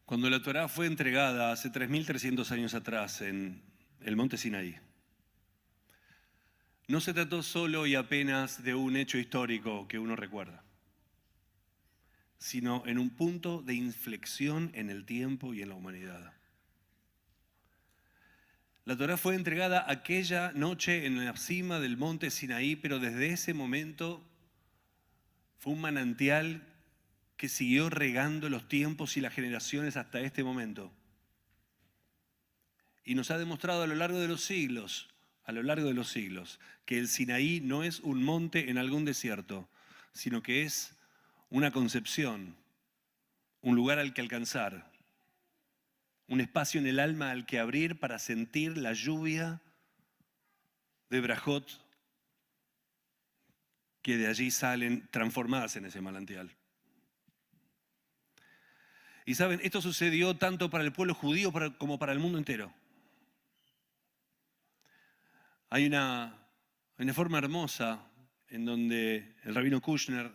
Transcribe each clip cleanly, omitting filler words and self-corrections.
Cuando la Torá fue entregada hace 3.300 años atrás en el monte Sinaí, no se trató solo y apenas de un hecho histórico que uno recuerda, sino en un punto de inflexión en el tiempo y en la humanidad. La Torá fue entregada aquella noche en la cima del monte Sinaí, pero desde ese momento fue un manantial que siguió regando los tiempos y las generaciones hasta este momento. Y nos ha demostrado a lo largo de los siglos, que el Sinaí no es un monte en algún desierto, sino que es una concepción, un lugar al que alcanzar, un espacio en el alma al que abrir para sentir la lluvia de Brajot que de allí salen transformadas en ese manantial. Y saben, esto sucedió tanto para el pueblo judío como para el mundo entero. Hay una forma hermosa en donde el rabino Kushner,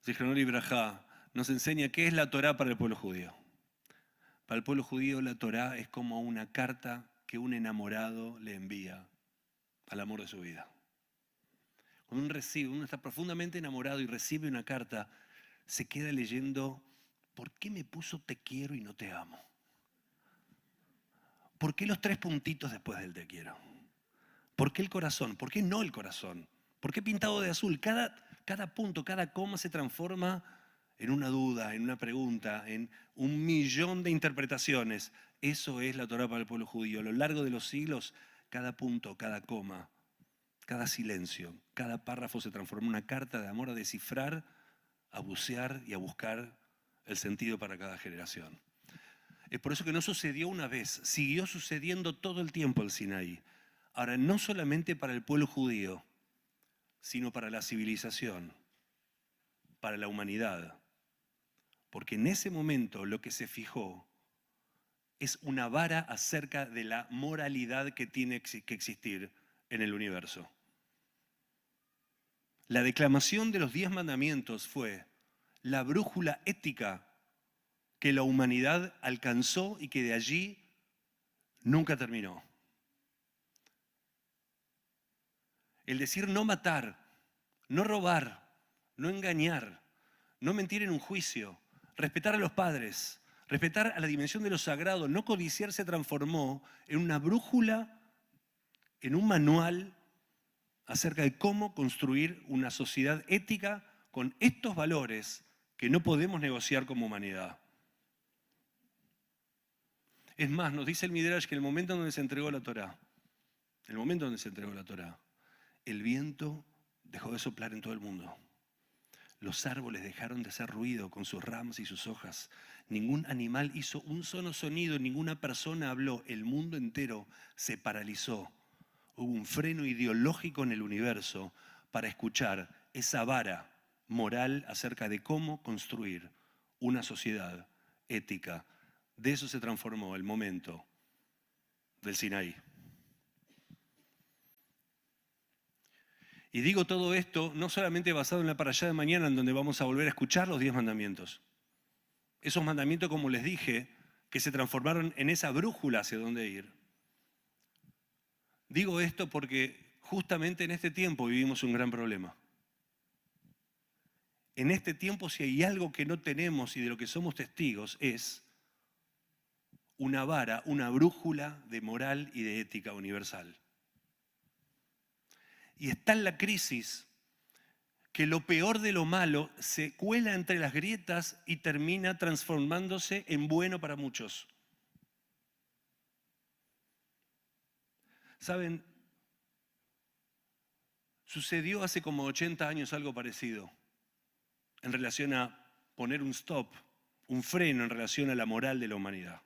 Zichrono Libraja, nos enseña qué es la Torá para el pueblo judío. Para el pueblo judío la Torá es como una carta que un enamorado le envía al amor de su vida. Cuando uno está profundamente enamorado y recibe una carta, se queda leyendo, ¿por qué me puso te quiero y no te amo? ¿Por qué los 3 puntitos después del te quiero? ¿Por qué el corazón? ¿Por qué no el corazón? ¿Por qué pintado de azul? Cada punto, cada coma se transforma en una duda, en una pregunta, en 1.000.000 de interpretaciones. Eso es la Torá para el pueblo judío. A lo largo de los siglos, cada punto, cada coma, cada silencio, cada párrafo se transforma en una carta de amor a descifrar, a bucear y a buscar el sentido para cada generación. Es por eso que no sucedió una vez, siguió sucediendo todo el tiempo el Sinaí. Ahora, no solamente para el pueblo judío, sino para la civilización, para la humanidad. Porque en ese momento lo que se fijó es una vara acerca de la moralidad que tiene que existir en el universo. La declamación de los 10 mandamientos fue la brújula ética que la humanidad alcanzó y que de allí nunca terminó. El decir no matar, no robar, no engañar, no mentir en un juicio, respetar a los padres, respetar a la dimensión de lo sagrado, no codiciar, se transformó en una brújula, en un manual acerca de cómo construir una sociedad ética con estos valores que no podemos negociar como humanidad. Es más, nos dice el Midrash que en el momento donde se entregó la Torá, el viento dejó de soplar en todo el mundo. Los árboles dejaron de hacer ruido con sus ramas y sus hojas. Ningún animal hizo un solo sonido, ninguna persona habló. El mundo entero se paralizó. Hubo un freno ideológico en el universo para escuchar esa vara moral acerca de cómo construir una sociedad ética. De eso se transformó el momento del Sinaí. Y digo todo esto no solamente basado en la parashá de mañana, en donde vamos a volver a escuchar los 10 mandamientos. Esos mandamientos, como les dije, que se transformaron en esa brújula hacia dónde ir. Digo esto porque justamente en este tiempo vivimos un gran problema. En este tiempo, si hay algo que no tenemos y de lo que somos testigos, es una vara, una brújula de moral y de ética universal. Y está en la crisis que lo peor de lo malo se cuela entre las grietas y termina transformándose en bueno para muchos. ¿Saben? Sucedió hace como 80 años algo parecido en relación a poner un stop, un freno en relación a la moral de la humanidad.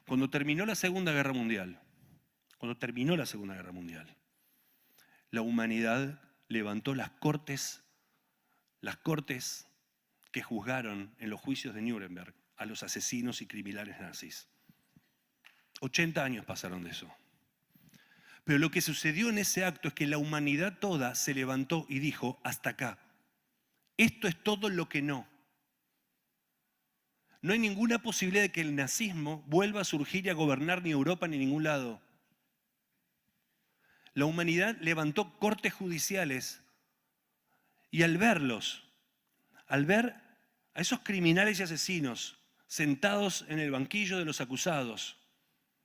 Cuando terminó la Segunda Guerra Mundial, la humanidad levantó las cortes que juzgaron en los juicios de Nuremberg a los asesinos y criminales nazis. 80 años pasaron de eso. Pero lo que sucedió en ese acto es que la humanidad toda se levantó y dijo, hasta acá. Esto es todo lo que no. No hay ninguna posibilidad de que el nazismo vuelva a surgir y a gobernar ni Europa ni ningún lado. La humanidad levantó cortes judiciales y al verlos, al ver a esos criminales y asesinos sentados en el banquillo de los acusados,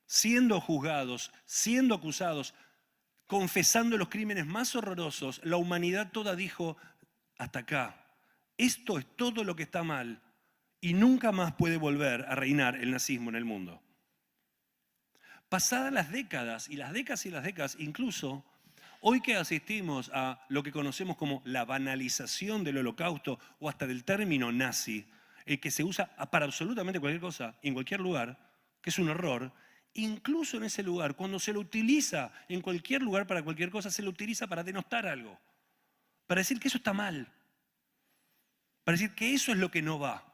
siendo juzgados, siendo acusados, confesando los crímenes más horrorosos, la humanidad toda dijo, hasta acá, esto es todo lo que está mal y nunca más puede volver a reinar el nazismo en el mundo. Pasadas las décadas y las décadas y las décadas, incluso hoy que asistimos a lo que conocemos como la banalización del holocausto o hasta del término nazi, el que se usa para absolutamente cualquier cosa, en cualquier lugar, que es un horror, incluso en ese lugar, cuando se lo utiliza en cualquier lugar para cualquier cosa, se lo utiliza para denostar algo, para decir que eso está mal, para decir que eso es lo que no va.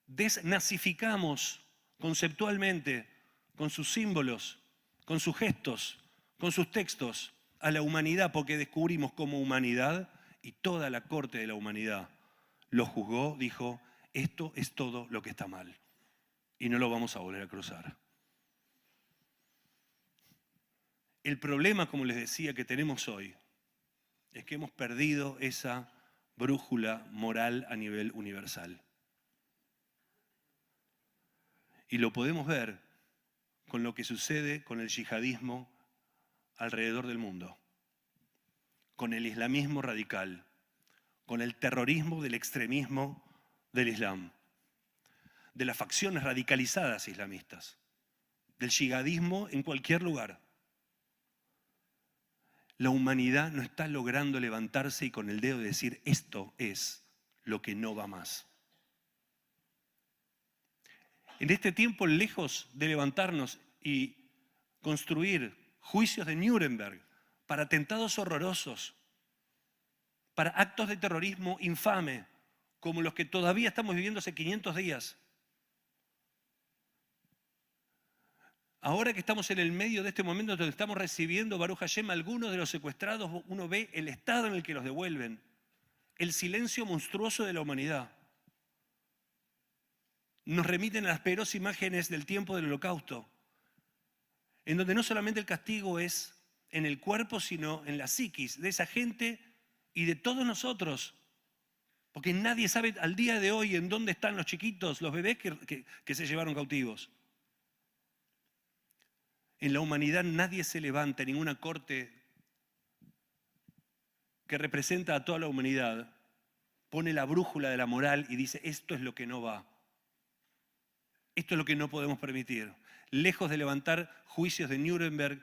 Desnazificamos conceptualmente, con sus símbolos, con sus gestos, con sus textos, a la humanidad, porque descubrimos como humanidad, y toda la corte de la humanidad lo juzgó, dijo, esto es todo lo que está mal, y no lo vamos a volver a cruzar. El problema, como les decía, que tenemos hoy, es que hemos perdido esa brújula moral a nivel universal. Y lo podemos ver con lo que sucede con el yihadismo alrededor del mundo, con el islamismo radical, con el terrorismo del extremismo del Islam, de las facciones radicalizadas islamistas, del yihadismo en cualquier lugar. La humanidad no está logrando levantarse y con el dedo decir, esto es lo que no va más. En este tiempo, lejos de levantarnos y construir juicios de Nuremberg para atentados horrorosos, para actos de terrorismo infame, como los que todavía estamos viviendo hace 500 días. Ahora que estamos en el medio de este momento donde estamos recibiendo, Baruch Hashem, algunos de los secuestrados, uno ve el estado en el que los devuelven, el silencio monstruoso de la humanidad. Nos remiten a las peores imágenes del tiempo del Holocausto, en donde no solamente el castigo es en el cuerpo, sino en la psiquis de esa gente y de todos nosotros. Porque nadie sabe al día de hoy en dónde están los chiquitos, los bebés que se llevaron cautivos. En la humanidad nadie se levanta, ninguna corte que representa a toda la humanidad pone la brújula de la moral y dice, esto es lo que no va. Esto es lo que no podemos permitir. Lejos de levantar juicios de Nuremberg,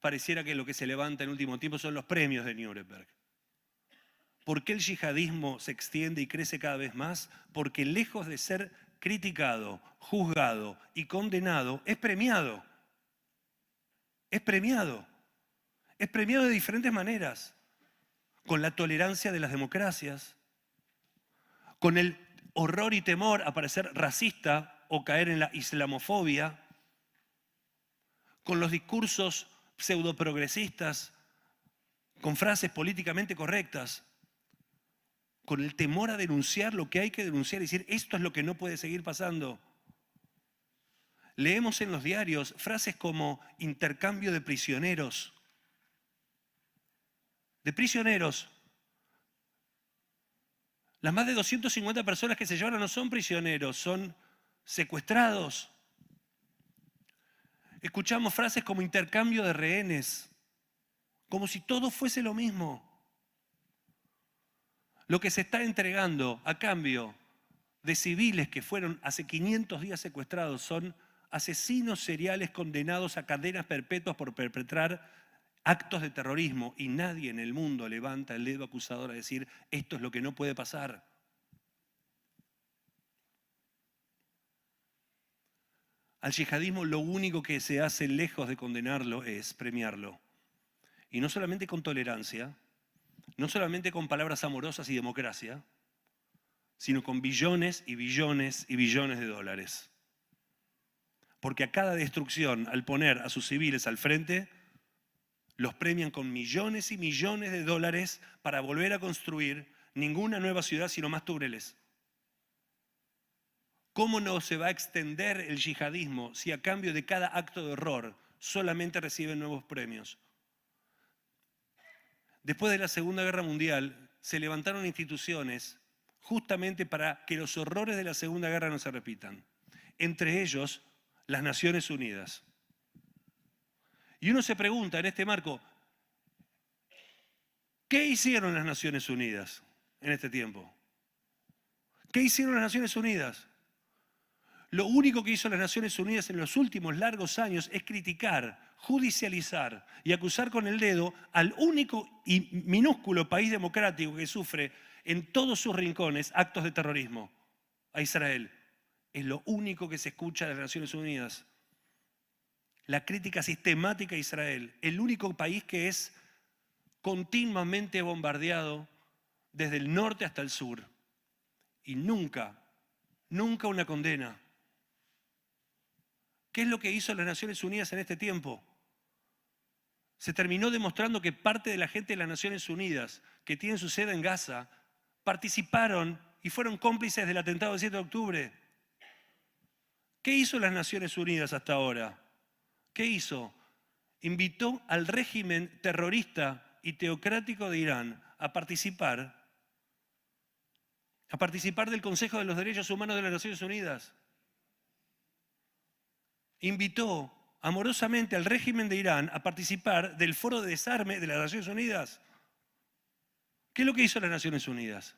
pareciera que lo que se levanta en último tiempo son los premios de Nuremberg. ¿Por qué el yihadismo se extiende y crece cada vez más? Porque lejos de ser criticado, juzgado y condenado, es premiado. Es premiado. Es premiado de diferentes maneras. Con la tolerancia de las democracias, con el horror y temor a parecer racista o caer en la islamofobia, con los discursos pseudoprogresistas, con frases políticamente correctas, con el temor a denunciar lo que hay que denunciar y decir, esto es lo que no puede seguir pasando. Leemos en los diarios frases como intercambio de prisioneros. De prisioneros. Las más de 250 personas que se llevaron no son prisioneros, son secuestrados. Escuchamos frases como intercambio de rehenes, como si todo fuese lo mismo. Lo que se está entregando a cambio de civiles que fueron hace 500 días secuestrados son asesinos seriales condenados a cadenas perpetuas por perpetrar actos de terrorismo y nadie en el mundo levanta el dedo acusador a decir esto es lo que no puede pasar. Al yihadismo lo único que se hace lejos de condenarlo es premiarlo. Y no solamente con tolerancia, no solamente con palabras amorosas y democracia, sino con billones y billones y billones de dólares. Porque a cada destrucción, al poner a sus civiles al frente, los premian con millones y millones de dólares para volver a construir ninguna nueva ciudad, sino más túneles. ¿Cómo no se va a extender el yihadismo si a cambio de cada acto de horror solamente reciben nuevos premios? Después de la Segunda Guerra Mundial se levantaron instituciones justamente para que los horrores de la Segunda Guerra no se repitan. Entre ellos, las Naciones Unidas. Y uno se pregunta en este marco, ¿qué hicieron las Naciones Unidas en este tiempo? ¿Qué hicieron las Naciones Unidas? Lo único que hizo las Naciones Unidas en los últimos largos años es criticar, judicializar y acusar con el dedo al único y minúsculo país democrático que sufre en todos sus rincones actos de terrorismo, a Israel. Es lo único que se escucha de las Naciones Unidas. La crítica sistemática a Israel, el único país que es continuamente bombardeado desde el norte hasta el sur. Y nunca una condena. ¿Qué es lo que hizo las Naciones Unidas en este tiempo? Se terminó demostrando que parte de la gente de las Naciones Unidas, que tiene su sede en Gaza, participaron y fueron cómplices del atentado del 7 de octubre. ¿Qué hizo las Naciones Unidas hasta ahora? ¿Qué hizo? Invitó al régimen terrorista y teocrático de Irán a participar del Consejo de los Derechos Humanos de las Naciones Unidas. Invitó amorosamente al régimen de Irán a participar del foro de desarme de las Naciones Unidas. ¿Qué es lo que hizo las Naciones Unidas?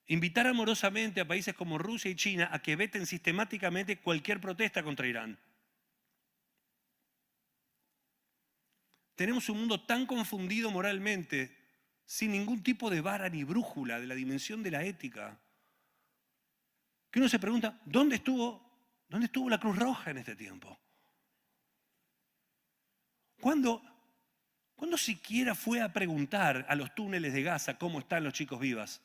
Invitar amorosamente a países como Rusia y China a que veten sistemáticamente cualquier protesta contra Irán. Tenemos un mundo tan confundido moralmente, sin ningún tipo de vara ni brújula de la dimensión de la ética, que uno se pregunta, ¿dónde estuvo la Cruz Roja en este tiempo? ¿Cuándo siquiera fue a preguntar a los túneles de Gaza cómo están los chicos vivas?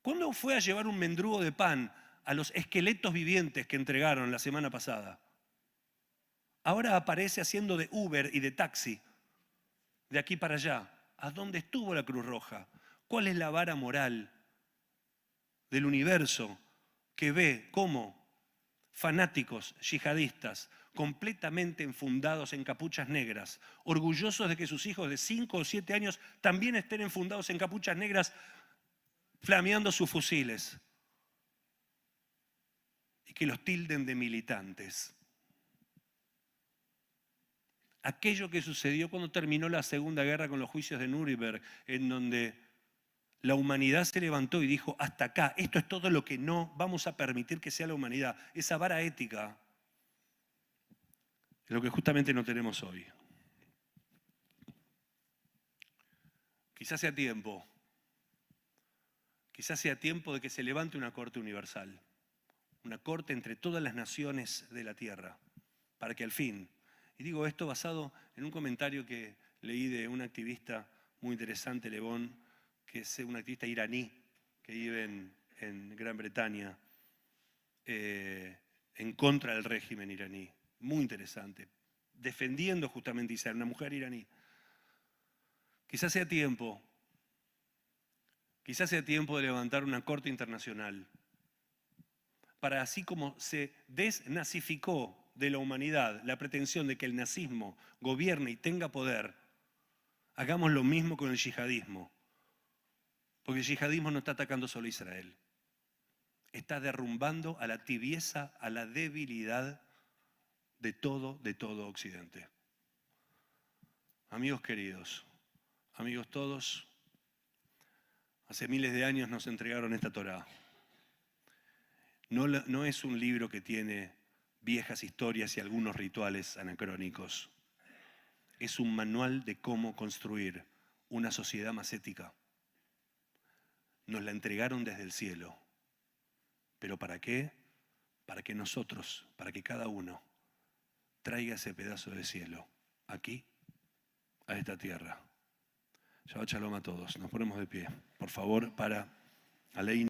¿Cuándo fue a llevar un mendrugo de pan a los esqueletos vivientes que entregaron la semana pasada? Ahora aparece haciendo de Uber y de taxi, de aquí para allá. ¿A dónde estuvo la Cruz Roja? ¿Cuál es la vara moral del universo que ve cómo fanáticos yihadistas completamente enfundados en capuchas negras, orgullosos de que sus hijos de 5 o 7 años también estén enfundados en capuchas negras, flameando sus fusiles, y que los tilden de militantes? Aquello que sucedió cuando terminó la Segunda Guerra con los juicios de Nuremberg, en donde la humanidad se levantó y dijo, hasta acá, esto es todo lo que no vamos a permitir que sea la humanidad. Esa vara ética es lo que justamente no tenemos hoy. Quizás sea tiempo de que se levante una corte universal, una corte entre todas las naciones de la tierra, para que al fin, y digo esto basado en un comentario que leí de un activista muy interesante, Le Bon, que es un activista iraní que vive en Gran Bretaña, en contra del régimen iraní. Muy interesante, defendiendo justamente a Israel, una mujer iraní. Quizás sea tiempo de levantar una corte internacional para, así como se desnazificó de la humanidad la pretensión de que el nazismo gobierne y tenga poder, hagamos lo mismo con el yihadismo. Porque el yihadismo no está atacando solo a Israel. Está derrumbando a la tibieza, a la debilidad de todo Occidente. Amigos queridos, amigos todos, hace miles de años nos entregaron esta Torá. No es un libro que tiene viejas historias y algunos rituales anacrónicos. Es un manual de cómo construir una sociedad más ética. Nos la entregaron desde el cielo. ¿Pero para qué? Para que nosotros, para que cada uno traiga ese pedazo de cielo aquí, a esta tierra. Shabbat Shalom a todos. Nos ponemos de pie, por favor, para Aleinu.